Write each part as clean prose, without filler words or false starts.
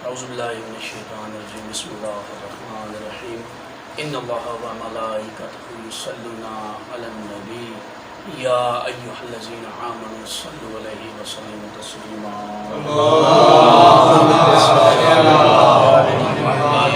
اعوذ باللہ من الشیطان الرجیم بسم اللہ الرحمن الرحیم ان اللہ و ملائکتہ یصلون علی النبی یا ایھا الذین آمنوا صلوا علیہ وسلموا تسلیما اللہم صل علی محمد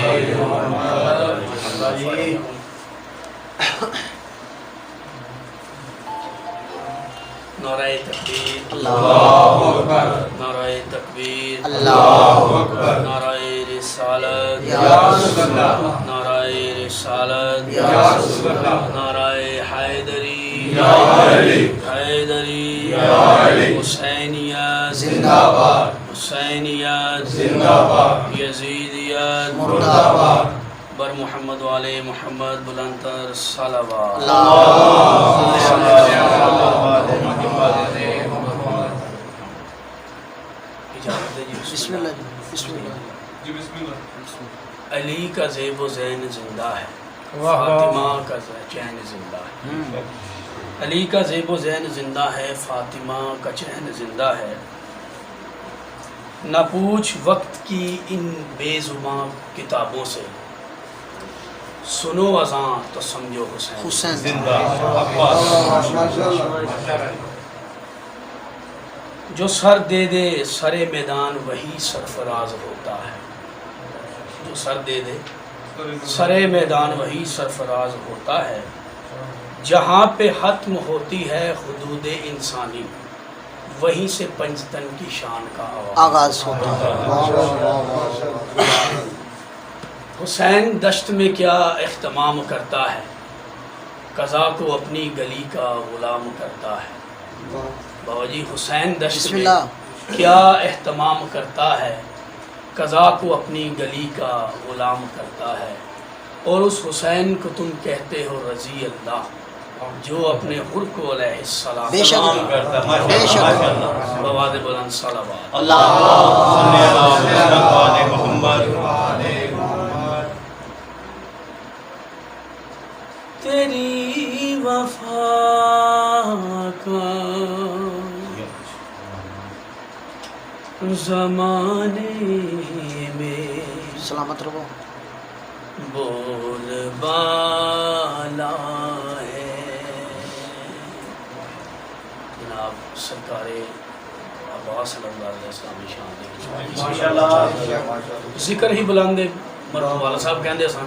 نعرہ تکبیر اللہ اکبر، نعرہ تکبیر اللہ اکبر، نعرہ رسالت یا رسول اللہ، نعرہ رسالت یا رسول اللہ، نعرہ حیدری یا علی، حیدری یا علی، حسینیت زندہ باد، حسینیت زندہ باد، یزیدیت مردہ باد، بر محمد والے محمد بلندتر صلوات اجازت دیجیے بسم اللہ جی، بسم اللہ. علی کا زیب و زین زندہ ہے، فاطمہ کا چین زندہ ہے. علی کا زیب و زین زندہ ہے، فاطمہ کا چین زندہ ہے. نہ پوچھ وقت کی ان بے زباں کتابوں سے، سنو اذاں تو سمجھو حسین. حسین زندہ جو سر دے دے سر میدان وہی سرفراز ہوتا ہے. جو سر دے دے سر میدان وہی سرفراز ہوتا ہے. جہاں پہ ختم ہوتی ہے حدود انسانی، وہیں سے پنجتن کی شان کا آغاز ہوتا ہے. حسین دشت میں کیا اہتمام کرتا ہے، قضا کو اپنی گلی کا غلام کرتا ہے. بابا جی حسین دشت بسم میں اللہ. کیا اہتمام کرتا ہے، قضا کو اپنی گلی کا غلام کرتا ہے. اور اس حسین کو تم کہتے ہو رضی اللہ، جو اپنے حر کو علیہ السلام بے شک سلام کرتا ہے. بے شک. بواد بلند صلوات. تیری وفا کا زمانے میں سلامت رہو. بول بالا ہے. جناب سرکار عباس صلی اللہ علیہ وسلم کی شان ذکر ہی بلند مرحوم والا صاحب کہندے سن،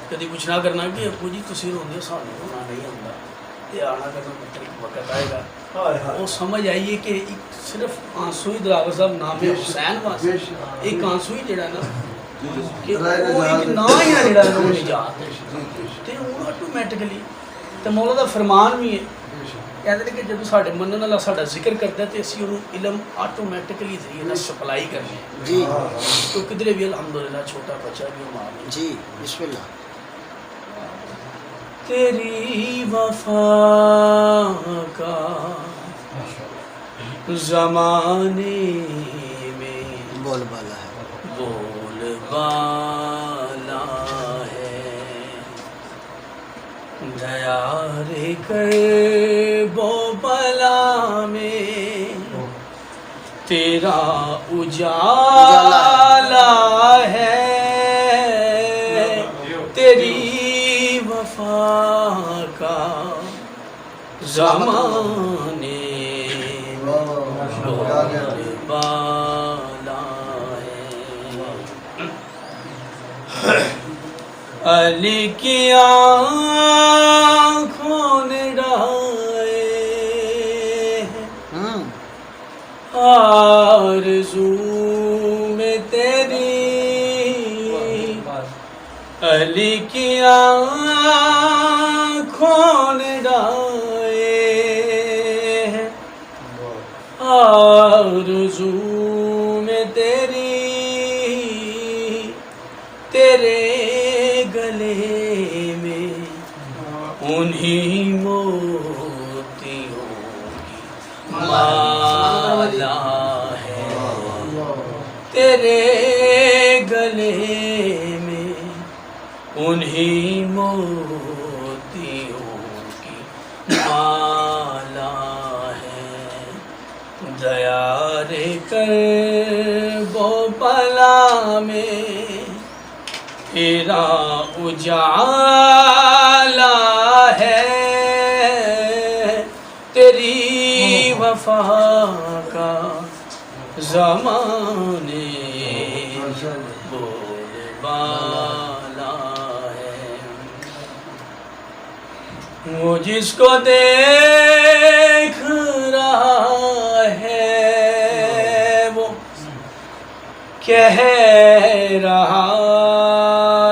کدی کچھ نہ کرنا کہ ابو جی تسی روندے سانوں ہونا نہیں ہوندا، یہ آنا کرنا مطلب وقت آئے گا. وہ سمجھ آئیے کہ صرف آنسو ہی دلاور صاحب نام حسین واسطے ایک آنسو ہی جڑا نا کہ وہ ایک نا ہی ہے جڑا لوگ نجات تے وہ آٹومیٹکلی تے مولا دا فرمان بھی ہے، کہتے ہیں کہ جب ساڈے منن والا ساڈا ذکر کرتا ہے تے اسی اونوں علم آٹومیٹکلی ذریعے نال سپلائی کرنے ہیں. جی تو کدھر بھی الحمدللہ چھوٹا بچہ بھی ہمارا. جی بسم اللہ. تیری وفا کا زمانے میں بول بالا ہے. بول بالا ہے، دیار کر بو بلا میں تیرا اجالا ہے. تیری وفا کا زمانے بول بالا ہے. علی کی آنکھوں نے ڈھائے آرزو میں تیری، علی کی آنکھوں نے ڈھائے آرزو میں تیری، تیرے گلے میں انہی موتیوں کی مالا ہے. تیرے گلے میں انہی موتیوں کی مالا ہے. دیار کر بو پلا میں تیرا اجالا ہے، تیری وفا کا زمانے بول بالا ہے۔ وہ جس کو دیکھ رہا ہے وہ کہہ رہا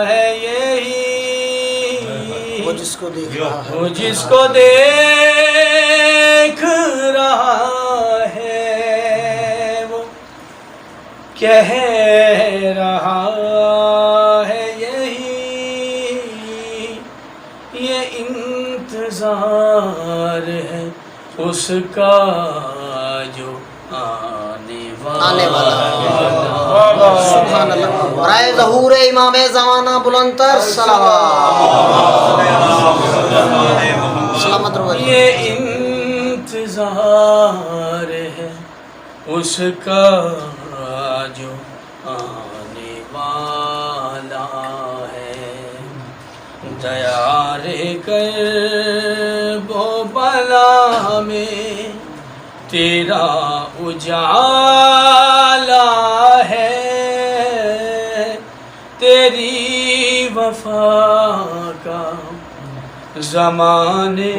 ہے یہی، وہ جس کو دیکھ رہا ہے، وہ جس کو دیکھ رہا ہے وہ کہہ رہا ہے یہی، یہ انتظار ہے اس کا جو آنے آنے والا والا ہے۔ سبحان اللہ۔ برائے ظہور امام زمانہ بلند تر سلامت رہو۔ یہ انتظار ہے اس کا جو آنے والا ہے، دیار کرب و بلا میں تیرا اجالا ہے، تیری وفا کا زمانے